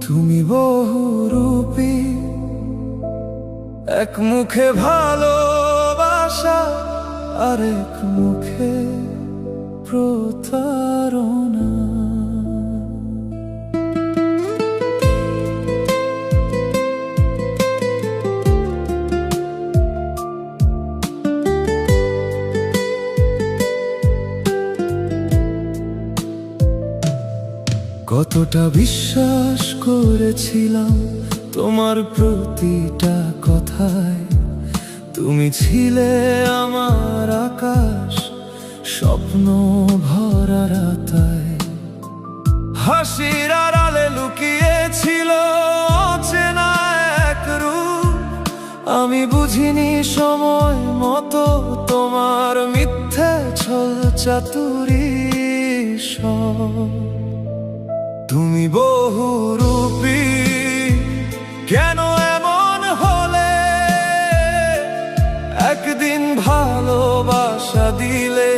তুমি বহুরূপী, এক মুখে ভালোবাসা, আরেক মুখে প্রতারণা। কতটা বিশ্বাস করেছিলাম তোমার প্রতিটা কথায়, তুমি ছিলে আমার আকাশ, স্বপ্ন ভরা রাতায়। হাসির আড়ালে লুকিয়েছিল অচেনা এক রূপ, আমি বুঝিনি সময় মতো তোমার মিথ্যে ছল চাতুরী সব। তুমি বহুরূপী, কেন এমন হলে? একদিন ভালোবাসা দিলে,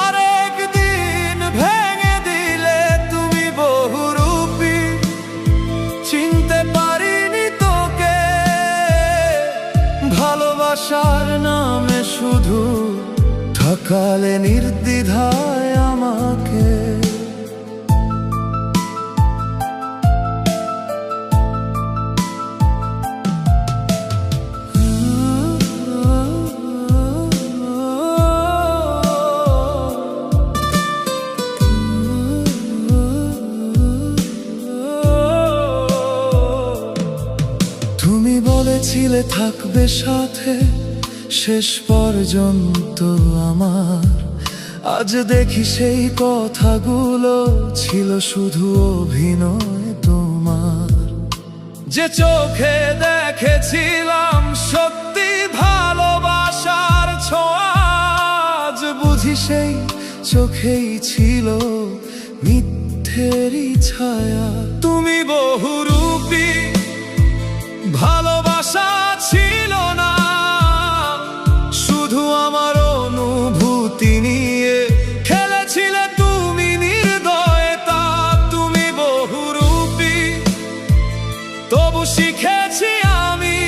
আর একদিন ভেঙে দিলে। তুমি বহুরূপী, চিনতে পারিনি তোকে। ভালোবাসার নামে শুধু ঠকালে নির্দ্বিধায় আমাকে। তুমি বলেছিলে থাকবে সাথে শেষ পর্যন্ত আমার, আজ দেখি সেই কথাগুলো ছিল শুধু অভিনয় তোমার। যে চোখে দেখেছিলাম সত্যি ভালোবাসার ছোঁয়া, আজ বুঝি সেই চোখেই ছিল মিথ্যেরই ছায়া। তুমি বহুরূপী, ভালোবাসা ছিল না শুধু আমার অনুভূতি নিয়ে, খেলেছিলে তুমি নির্দয়তা। তুমি বহুরূপী, তবু শিখেছি আমি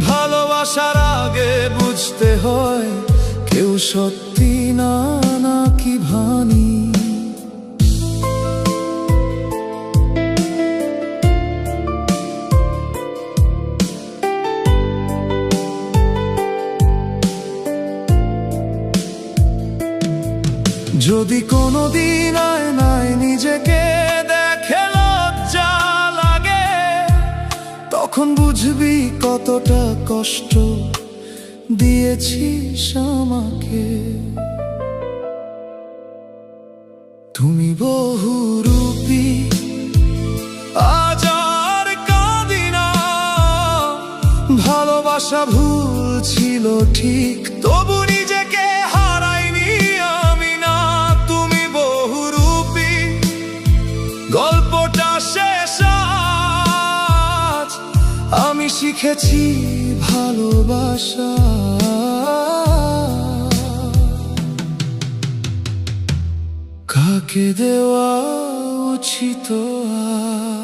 ভালোবাসার আগে বুঝতে হয় কেউ সত্যি না নাকি ভানি। যদি কোনোদিন আয়নায় নিজেকে দেখে লজ্জা লাগে, তখন বুঝবি কতটা কষ্ট দিয়েছিস আমাকে। তুমি বহুরূপী, আজ আর কাঁদি না। ভালোবাসা ভুল ছিল ঠিক, তবু নিজেকে হারাইনি আমি না। তুমি বহুরূপী, গল্পটা শেষ আজ, আমি শিখেছি ভালোবাসা। কাকে দেওয়া উচিত আজ?